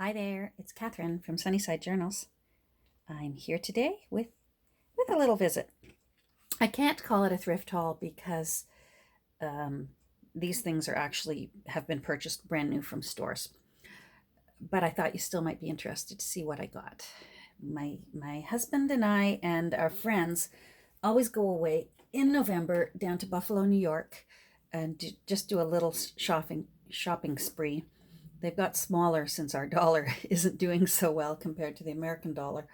Hi there, it's Catherine from Sunnyside Journals. I'm here today with a little visit. I can't call it a thrift haul because these things are actually have been purchased brand new from stores. But I thought you still might be interested to see what I got. My husband and I and our friends always go away in November down to Buffalo, New York, and just do a little shopping spree. They've got smaller since our dollar isn't doing so well compared to the American dollar.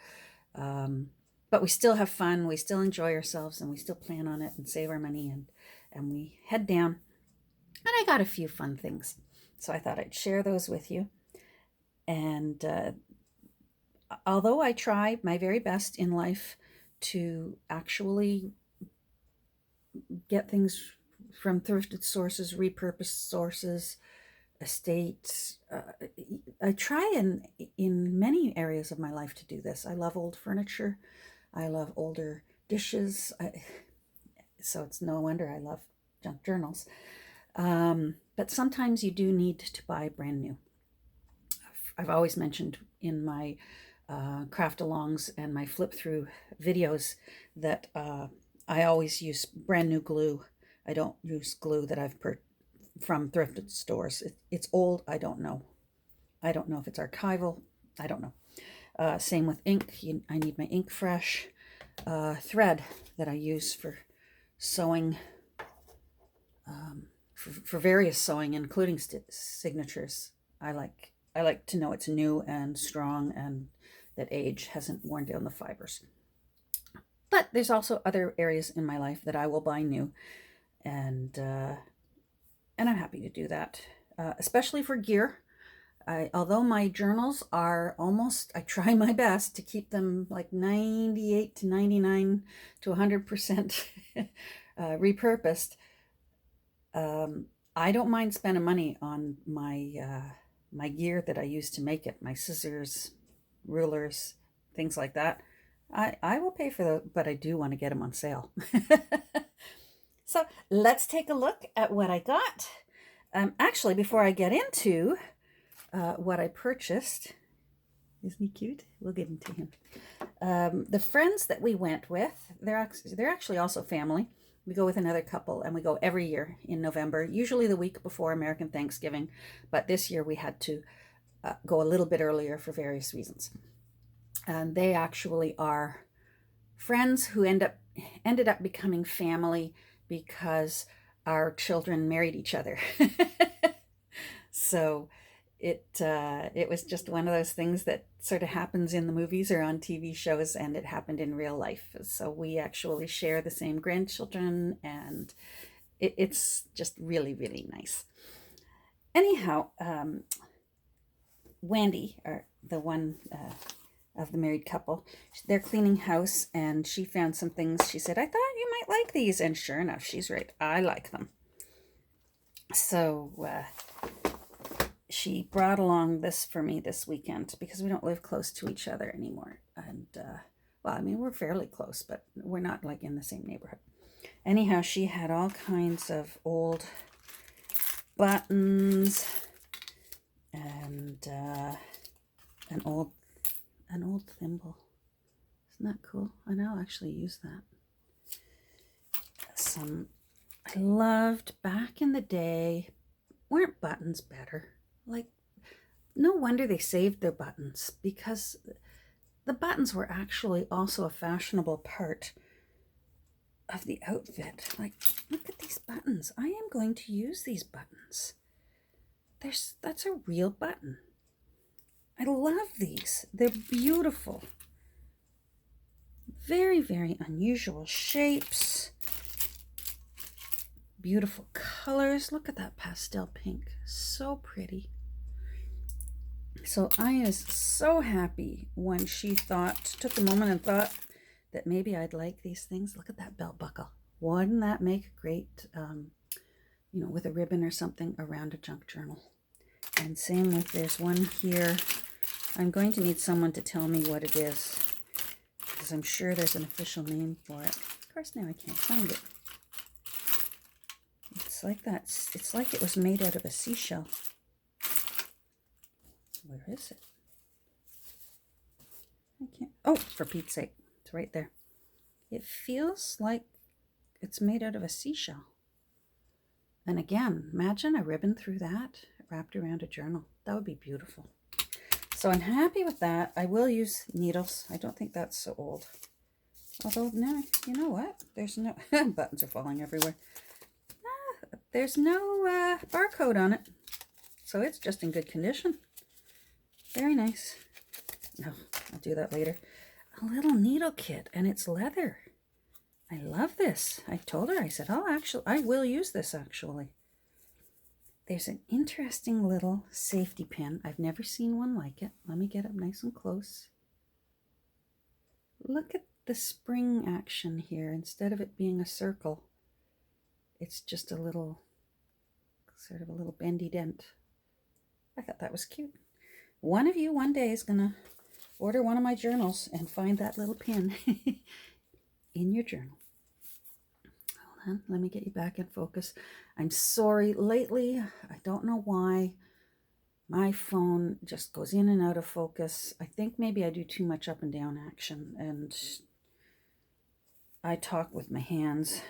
But we still have fun, we still enjoy ourselves, and we still plan on it and save our money, and we head down. And I got a few fun things. So I thought I'd share those with you. And although I try my very best in life to actually get things from thrifted sources, repurposed sources, estates. I try in many areas of my life to do this. I love old furniture. I love older dishes. So it's no wonder I love junk journals. But sometimes you do need to buy brand new. I've always mentioned in my craft alongs and my flip through videos that I always use brand new glue. I don't use glue that I've from thrifted stores. It's old. I don't know. I don't know if it's archival. I don't know. Same with ink. I need my ink fresh. Thread that I use for sewing, for various sewing, including signatures. I like to know it's new and strong and that age hasn't worn down the fibers. But there's also other areas in my life that I will buy new, and I'm happy to do that, especially for gear. Although my journals are I try my best to keep them like 98 to 99 to 100% repurposed. I don't mind spending money on my gear that I use to make it, my scissors, rulers, things like that. I will pay for those, but I do want to get them on sale. So let's take a look at what I got. Actually, before I get into what I purchased, isn't he cute? We'll give him to him. The friends that we went with, they're actually also family. We go with another couple, and we go every year in November, usually the week before American Thanksgiving. But this year we had to go a little bit earlier for various reasons. And they actually are friends who ended up becoming family because our children married each other. So it was just one of those things that sort of happens in the movies or on TV shows, and it happened in real life. So we actually share the same grandchildren, and it's just really, really nice. Anyhow, Wendy, or the one of the married couple, they're cleaning house, and she found some things. She said, I thought you might like these, and sure enough, she's right. I like them. So she brought along this for me this weekend because we don't live close to each other anymore. And well, I mean, we're fairly close, but we're not like in the same neighborhood. Anyhow, she had all kinds of old buttons and an old thimble. Isn't that cool? And I'll actually use that. I loved back in the day, weren't buttons better? Like, no wonder they saved their buttons, because the buttons were actually also a fashionable part of the outfit. Like, look at these buttons. I am going to use these buttons. That's a real button. I love these. They're beautiful. Very, very unusual shapes. Beautiful colors. Look at that pastel pink. So pretty. So I was so happy when she took a moment and thought that maybe I'd like these things. Look at that belt buckle. Wouldn't that make great, with a ribbon or something around a junk journal? And same with, there's one here. I'm going to need someone to tell me what it is, because I'm sure there's an official name for it. Of course, now I can't find it. It's like that. It's like it was made out of a seashell. Where is it? I can't. Oh, for Pete's sake. It's right there. It feels like it's made out of a seashell. And again, imagine a ribbon through that wrapped around a journal. That would be beautiful. So I'm happy with that. I will use needles. I don't think that's so old. Although, no, you know what? There's no... buttons are falling everywhere. There's no barcode on it. So it's just in good condition. Very nice. No, I'll do that later. A little needle kit, and it's leather. I love this. I told her, I said, I will use this actually. There's an interesting little safety pin. I've never seen one like it. Let me get up nice and close. Look at the spring action here. Instead of it being a circle, it's just a little, sort of a little bendy dent. I thought that was cute. One of you one day is going to order one of my journals and find that little pin in your journal. Hold on, let me get you back in focus. I'm sorry, lately, I don't know why, my phone just goes in and out of focus. I think maybe I do too much up and down action, and I talk with my hands.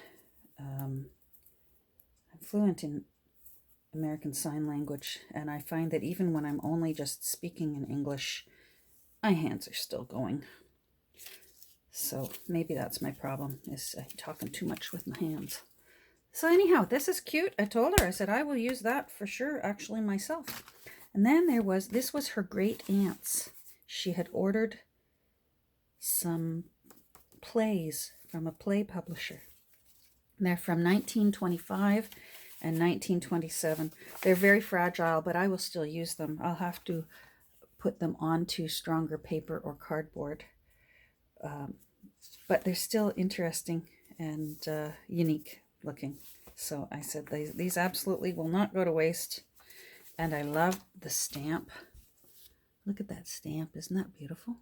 I'm fluent in American Sign Language, and I find that even when I'm only just speaking in English, my hands are still going. So maybe that's my problem, is talking too much with my hands. So anyhow, this is cute. I told her, I said, I will use that for sure, actually, myself. And then this was her great aunt's. She had ordered some plays from a play publisher. They're from 1925 and 1927. They're very fragile, but I will still use them. I'll have to put them onto stronger paper or cardboard. But they're still interesting and unique looking. So I said these absolutely will not go to waste. And I love the stamp. Look at that stamp. Isn't that beautiful?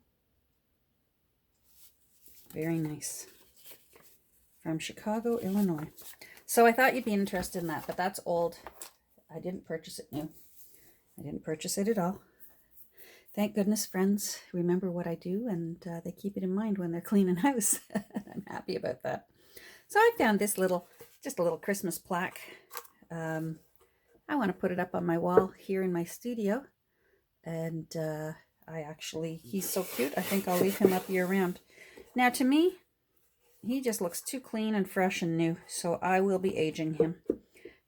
Very nice. From Chicago, Illinois. So I thought you'd be interested in that, but that's old. I didn't purchase it new. I didn't purchase it at all. Thank goodness friends remember what I do, and they keep it in mind when they're cleaning house. I'm happy about that. So I found this just a little Christmas plaque. I want to put it up on my wall here in my studio. And he's so cute. I think I'll leave him up year round. Now to me, he just looks too clean and fresh and new. So I will be aging him.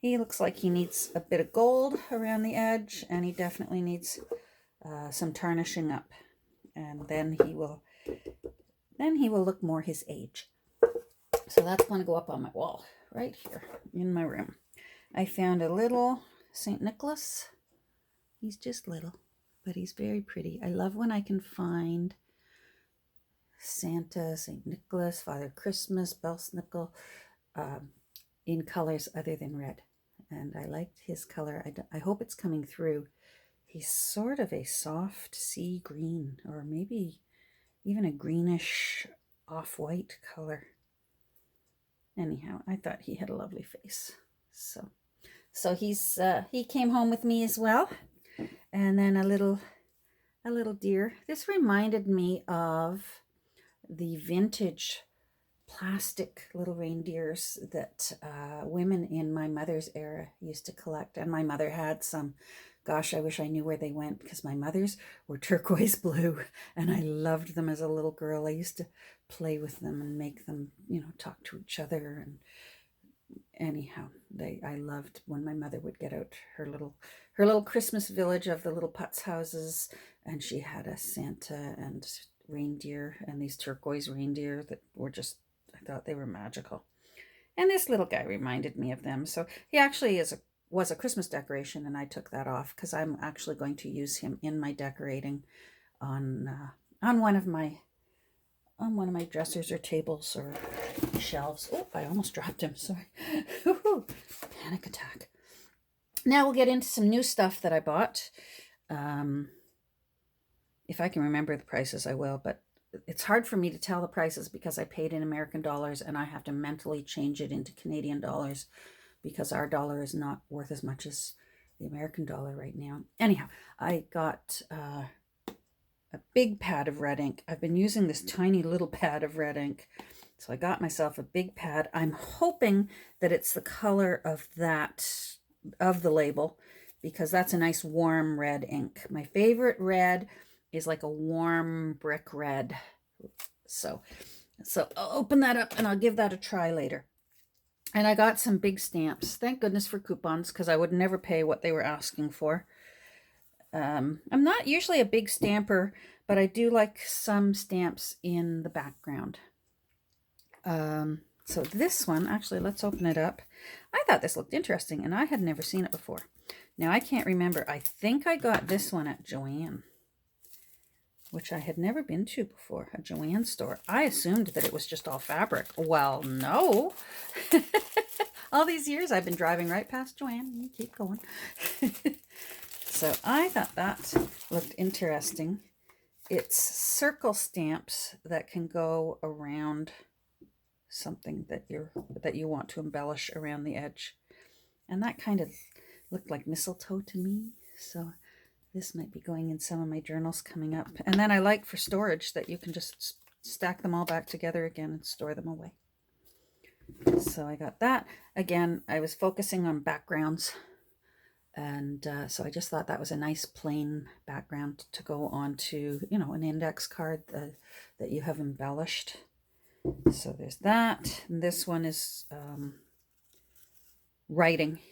He looks like he needs a bit of gold around the edge, and he definitely needs some tarnishing up, and then he will look more his age. So that's going to go up on my wall right here in my room. I found a little St. Nicholas. He's just little, but he's very pretty. I love when I can find Santa, St. Nicholas, Father Christmas, Belsnickel in colors other than red. And I liked his color. I hope it's coming through. He's sort of a soft sea green, or maybe even a greenish off-white color. Anyhow, I thought he had a lovely face. So he came home with me as well. And then a little deer. This reminded me of the vintage plastic little reindeers that women in my mother's era used to collect. And my mother had some. Gosh, I wish I knew where they went, because my mother's were turquoise blue, and I loved them as a little girl. I used to play with them and make them, talk to each other. And anyhow, I loved when my mother would get out her little Christmas village of the little putz houses, and she had a Santa and reindeer, and these turquoise reindeer that were just, I thought they were magical. And this little guy reminded me of them. So he actually was a Christmas decoration, and I took that off because I'm actually going to use him in my decorating on one of my dressers or tables or shelves. Oh, I almost dropped him. Sorry. Panic attack. Now we'll get into some new stuff that I bought. If I can remember the prices, I will, but it's hard for me to tell the prices because I paid in American dollars and I have to mentally change it into Canadian dollars, because our dollar is not worth as much as the American dollar right now. Anyhow, I got a a big pad of red ink. I've been using this tiny little pad of red ink. So I got myself a big pad. I'm hoping that it's the color of the label, because that's a nice warm red ink. My favorite red is like a warm brick red. So I'll open that up and I'll give that a try later. And I got some big stamps. Thank goodness for coupons, because I would never pay what they were asking for. I'm not usually a big stamper, but I do like some stamps in the background. So this one, actually, let's open it up. I thought this looked interesting, and I had never seen it before. Now, I can't remember. I think I got this one at Joann, which I had never been to before, a Joann store. I assumed that it was just all fabric. Well, no. All these years I've been driving right past Joann. You keep going. So I thought that looked interesting. It's circle stamps that can go around something that you want to embellish around the edge. And that kind of looked like mistletoe to me. So this might be going in some of my journals coming up. And then I like for storage that you can just stack them all back together again and store them away. So I got that. Again, I was focusing on backgrounds. And so I just thought that was a nice plain background to go onto, an index card that you have embellished. So there's that. And this one is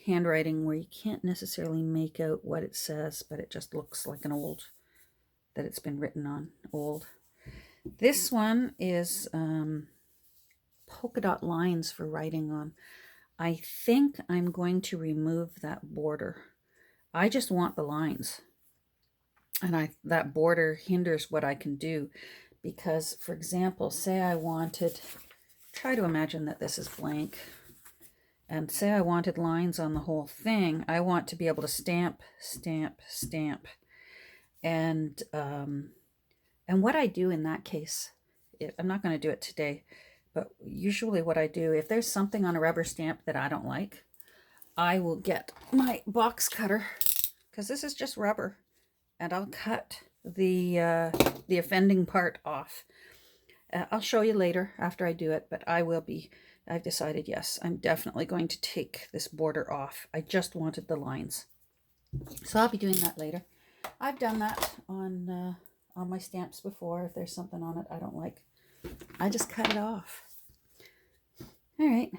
handwriting, where you can't necessarily make out what it says, but it just looks like that it's been written on, old. This one is polka dot lines for writing on. I think I'm going to remove that border. I just want the lines. And that border hinders what I can do. Because, for example, say I wanted, try to imagine that this is blank, and say I wanted lines on the whole thing. I want to be able to stamp, stamp, stamp. And what I do in that case, I'm not going to do it today, but usually what I do, if there's something on a rubber stamp that I don't like, I will get my box cutter, because this is just rubber, and I'll cut the offending part off. I'll show you later after I do it, but I've decided, yes, I'm definitely going to take this border off. I just wanted the lines. So I'll be doing that later. I've done that on my stamps before. If there's something on it I don't like, I just cut it off. All right.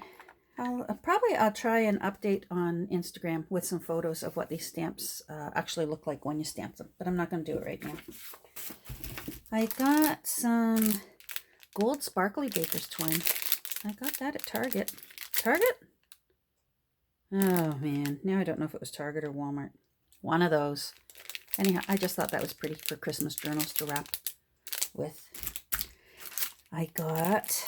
I'll try an update on Instagram with some photos of what these stamps actually look like when you stamp them, but I'm not going to do it right now. I got some gold sparkly baker's twine. I got that at Target. Target? Oh man, now I don't know if it was Target or Walmart. One of those. Anyhow, I just thought that was pretty for Christmas journals to wrap with. I got,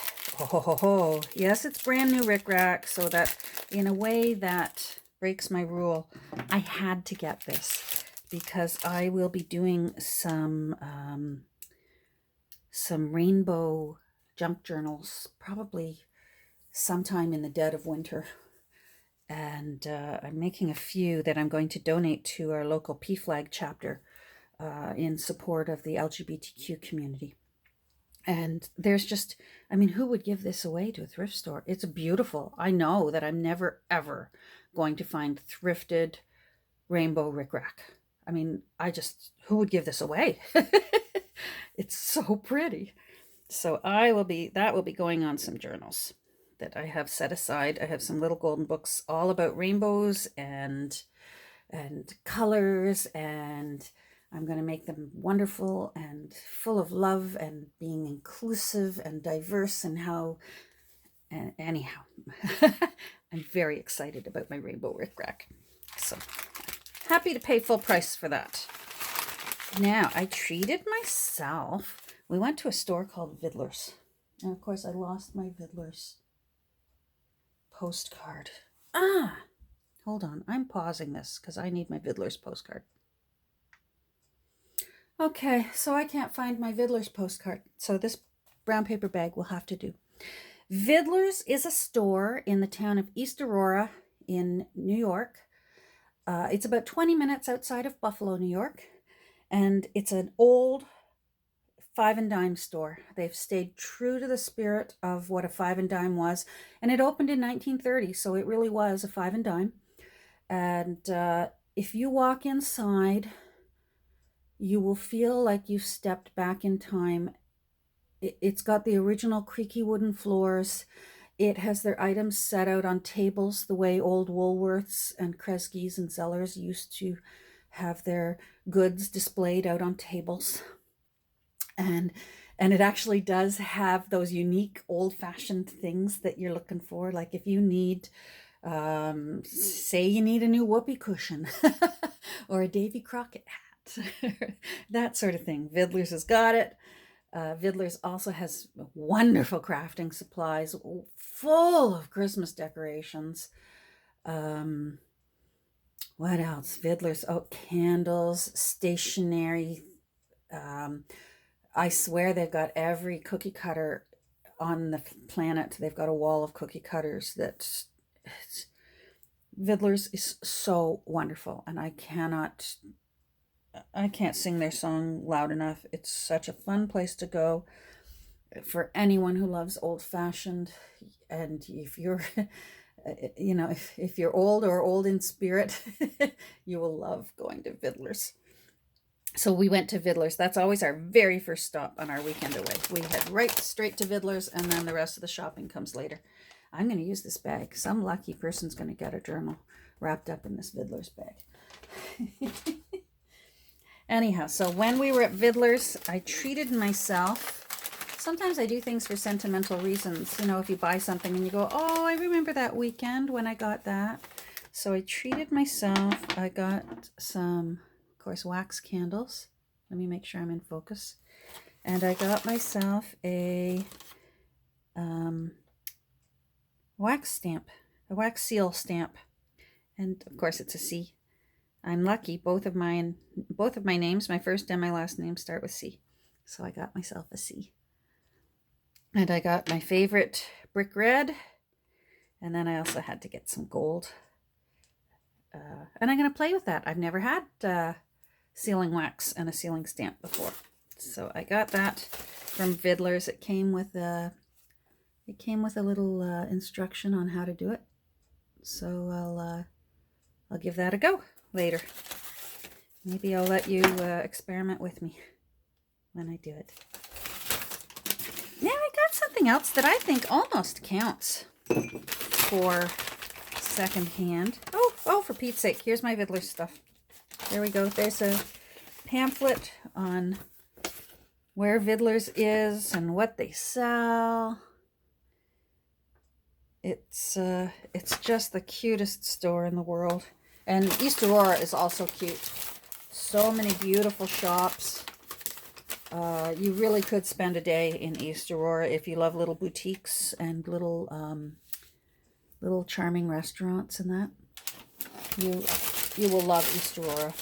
yes, it's brand new rickrack, so that in a way that breaks my rule, I had to get this because I will be doing some rainbow junk journals probably sometime in the dead of winter. And I'm making a few that I'm going to donate to our local PFLAG chapter in support of the LGBTQ community. And there's just, who would give this away to a thrift store? It's beautiful. I know that I'm never, ever going to find thrifted rainbow rickrack. Who would give this away? It's so pretty. So that will be going on some journals that I have set aside. I have some little golden books all about rainbows and colors, and I'm going to make them wonderful and full of love and being inclusive and diverse anyhow, I'm very excited about my rainbow rickrack. So happy to pay full price for that. Now, I treated myself. We went to a store called Vidler's. And of course, I lost my Vidler's postcard. Hold on. I'm pausing this because I need my Vidler's postcard. Okay, so I can't find my Vidler's postcard. So this brown paper bag will have to do. Vidler's is a store in the town of East Aurora in New York. It's about 20 minutes outside of Buffalo, New York. And it's an old five and dime store. They've stayed true to the spirit of what a five and dime was. And it opened in 1930, so it really was a five and dime. And if you walk inside, you will feel like you've stepped back in time. It's got the original creaky wooden floors. It has their items set out on tables the way old Woolworths and Kresge's and Zellers used to have their goods displayed out on tables. And it actually does have those unique old-fashioned things that you're looking for. Like if you need, say you need a new whoopee cushion or a Davy Crockett hat, that sort of thing. Vidler's has got it. Vidler's also has wonderful crafting supplies, full of Christmas decorations. What else? Vidler's, oh, candles, stationery. I swear they've got every cookie cutter on the planet. They've got a wall of cookie cutters. Vidler's is so wonderful, and I can't sing their song loud enough. It's such a fun place to go for anyone who loves old-fashioned. And if you're, if you're old or old in spirit, you will love going to Vidler's. So we went to Vidler's. That's always our very first stop on our weekend away. We head right straight to Vidler's, and then the rest of the shopping comes later. I'm going to use this bag. Some lucky person's going to get a journal wrapped up in this Vidler's bag. Anyhow, so when we were at Vidler's, I treated myself. Sometimes I do things for sentimental reasons. You know, if you buy something and you go, oh, I remember that weekend when I got that. So I treated myself. I got some, of course, wax candles. Let me make sure I'm in focus. And I got myself a wax stamp, a wax seal stamp. And of course it's a C. I'm lucky. Both of my names, my first and my last name, start with C. So I got myself a C. And I got my favorite brick red. And then I also had to get some gold. And I'm going to play with that. I've never had sealing wax and a sealing stamp before. So I got that from Vidler's. It came with a little instruction on how to do it. So I'll give that a go later. Maybe I'll let you experiment with me when I do it. Now I got something else that I think almost counts for secondhand. Oh, for Pete's sake, here's my Vidler's stuff. There we go. There's a pamphlet on where Vidler's is and what they sell. It's just the cutest store in the world. And East Aurora is also cute. So many beautiful shops. You really could spend a day in East Aurora if you love little boutiques and little charming restaurants and that. You will love East Aurora.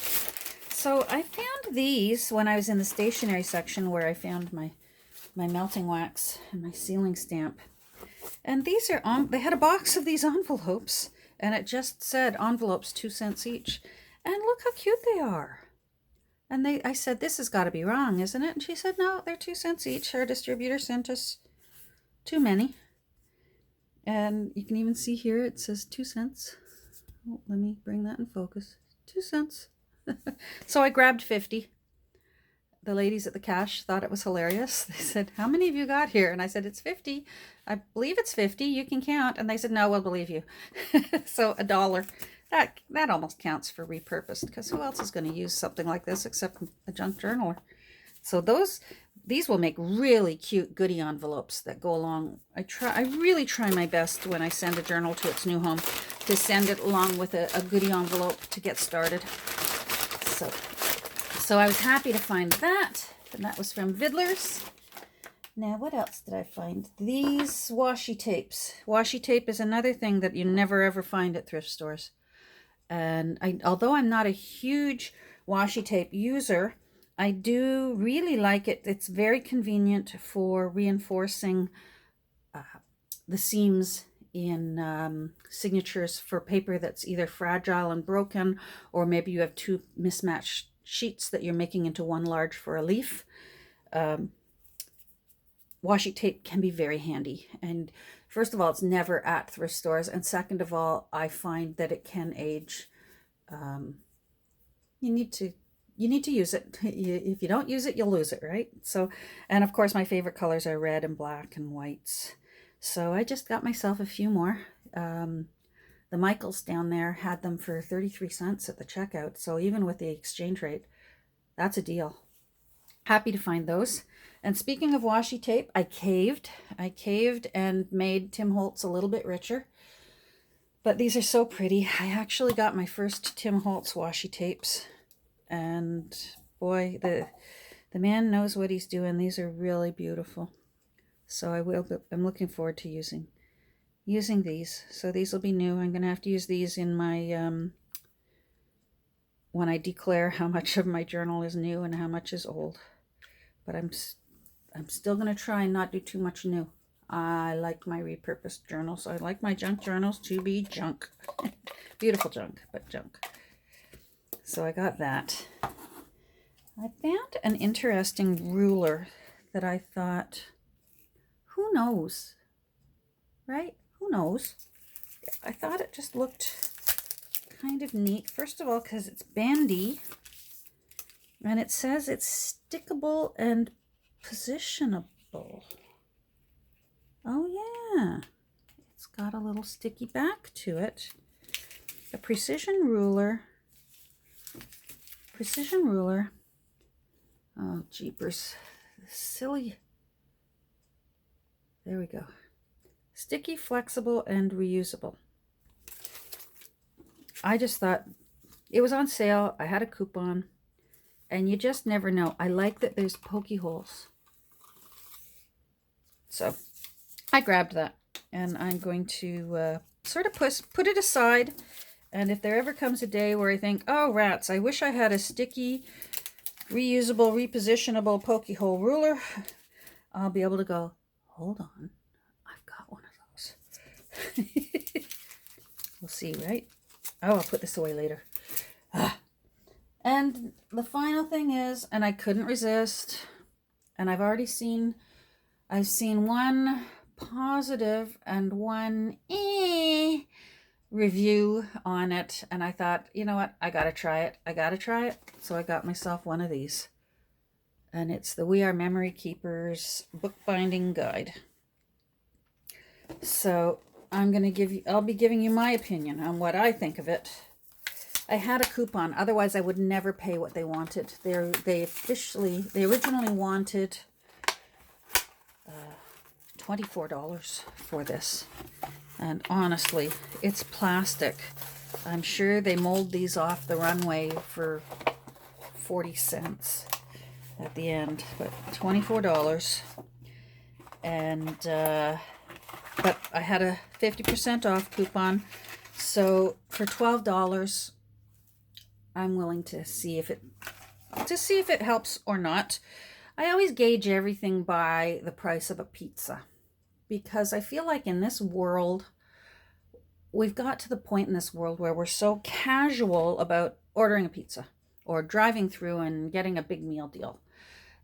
So I found these when I was in the stationery section where I found my melting wax and my sealing stamp. And these are they had a box of these envelopes, and it just said envelopes 2 cents each. And look how cute they are. And I said, this has got to be wrong, isn't it? And she said, no, they're 2 cents each. Our distributor sent us too many. And you can even see here it says 2 cents. Oh, let me bring that in focus. 2 cents. So I grabbed 50. The ladies at the cash thought it was hilarious. They said, how many have you got here? And I said, it's 50. I believe it's 50. You can count. And they said, no, we'll believe you. So $1. That almost counts for repurposed, because who else is going to use something like this except a junk journaler? So these will make really cute goodie envelopes that go along. I really try my best when I send a journal to its new home to send it along with a goodie envelope to get started. So I was happy to find that, and that was from Vidler's. Now, what else did I find? These washi tapes. Washi tape is another thing that you never ever find at thrift stores. And although I'm not a huge washi tape user, I do really like it. It's very convenient for reinforcing the seams in signatures for paper that's either fragile and broken, or maybe you have two mismatched sheets that you're making into one large for a leaf. washi tape can be very handy. And first of all, it's never at thrift stores. And second of all, I find that it can age. You need to use it. If you don't use it, you'll lose it, right? So, and of course, my favorite colors are red and black and whites. So I just got myself a few more. The Michaels down there had them for 33 cents at the checkout. So even with the exchange rate, that's a deal. Happy to find those. And speaking of washi tape, I caved and made Tim Holtz a little bit richer. But these are so pretty. I actually got my first Tim Holtz washi tapes. And boy, the man knows what he's doing. These are really beautiful. So I'm looking forward to using these. So these will be new. I'm going to have to use these in my, when I declare how much of my journal is new and how much is old. But I'm still going to try and not do too much new. I like my repurposed journals. I like my junk journals to be junk. Beautiful junk, but junk. So I got that. I found an interesting ruler that I thought, who knows, right? Who knows? I thought it just looked kind of neat. First of all, because it's bendy. And it says it's stickable and positionable. Oh yeah, it's got a little sticky back to it. A precision ruler. Oh, jeepers. Silly. There we go. Sticky, flexible, and reusable. I just thought it was on sale. I had a coupon. And you just never know. I like that there's pokey holes. So I grabbed that. And I'm going to sort of put it aside. And if there ever comes a day where I think, oh, rats, I wish I had a sticky, reusable, repositionable pokey hole ruler, I'll be able to go, hold on, I've got one of those. We'll see, right? Oh, I'll put this away later. And the final thing is, and I couldn't resist, and I've seen one positive and one review on it, and I thought, you know what, I gotta try it. So I got myself one of these, and it's the We Are Memory Keepers bookbinding guide. So I'll be giving you my opinion on what I think of it. I had a coupon, otherwise I would never pay what they wanted. They originally wanted $24 for this. And honestly, it's plastic. I'm sure they mold these off the runway for 40 cents at the end, but $24. And but I had a 50% off coupon, so for $12 I'm willing to see if it helps or not. I always gauge everything by the price of a pizza, because I feel like in this world, we've got to the point in this world where we're so casual about ordering a pizza or driving through and getting a big meal deal.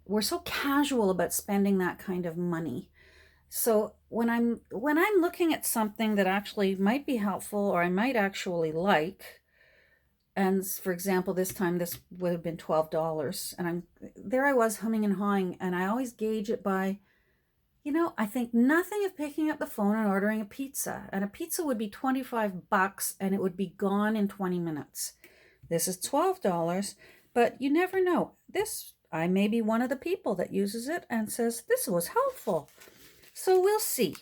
We're so casual about spending that kind of money. So when I'm looking at something that actually might be helpful or I might actually like, and for example, this time this would have been $12, and I was humming and hawing, and I always gauge it by, I think nothing of picking up the phone and ordering a pizza. And a pizza would be $25 and it would be gone in 20 minutes. This is $12, but you never know. I may be one of the people that uses it and says, this was helpful. So we'll see.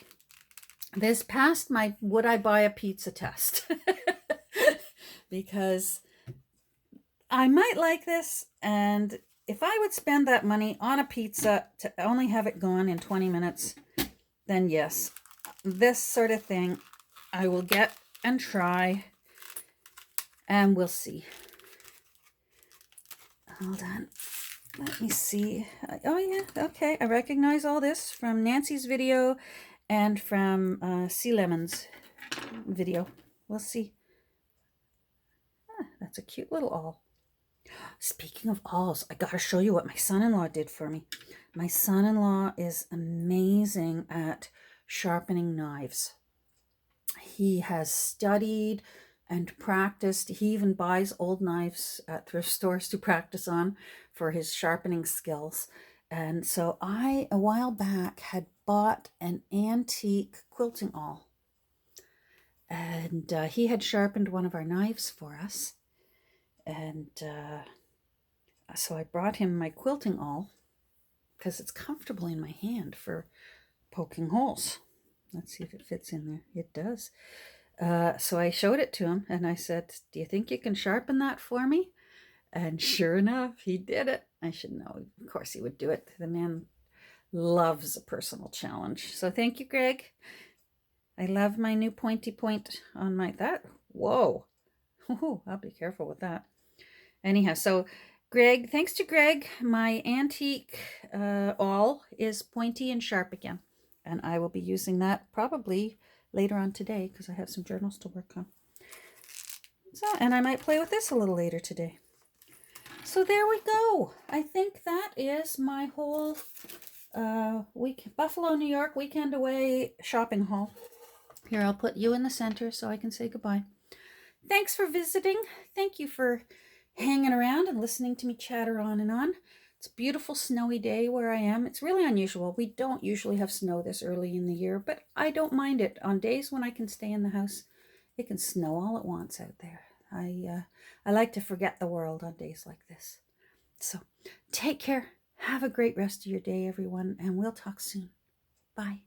This passed my would I buy a pizza test. Because I might like this, and if I would spend that money on a pizza to only have it gone in 20 minutes, then yes, this sort of thing I will get and try, and we'll see. Hold on. Let me see. Oh, yeah. Okay. I recognize all this from Nancy's video and from Sea Lemon's video. We'll see. That's a cute little awl. Speaking of awls, I gotta show you what my son-in-law did for me. My son-in-law is amazing at sharpening knives. He has studied and practiced. He even buys old knives at thrift stores to practice on for his sharpening skills. And so I, a while back, had bought an antique quilting awl. And he had sharpened one of our knives for us. And so I brought him my quilting awl because it's comfortable in my hand for poking holes. Let's see if it fits in there. It does. So I showed it to him and I said, do you think you can sharpen that for me? And sure enough, he did it. I should know. Of course he would do it. The man loves a personal challenge. So thank you, Greg. I love my new pointy point on my, whoa. Ooh, I'll be careful with that. Anyhow, so Greg, thanks to Greg, my antique awl is pointy and sharp again. And I will be using that probably later on today because I have some journals to work on. So, and I might play with this a little later today. So there we go. I think that is my whole Buffalo, New York weekend away shopping haul. Here, I'll put you in the center so I can say goodbye. Thanks for visiting. Thank you for hanging around and listening to me chatter on and on. It's a beautiful snowy day where I am. It's really unusual. We don't usually have snow this early in the year, but I don't mind it. On days when I can stay in the house, it can snow all at once out there. I like to forget the world on days like this. So take care. Have a great rest of your day, everyone, and we'll talk soon. Bye.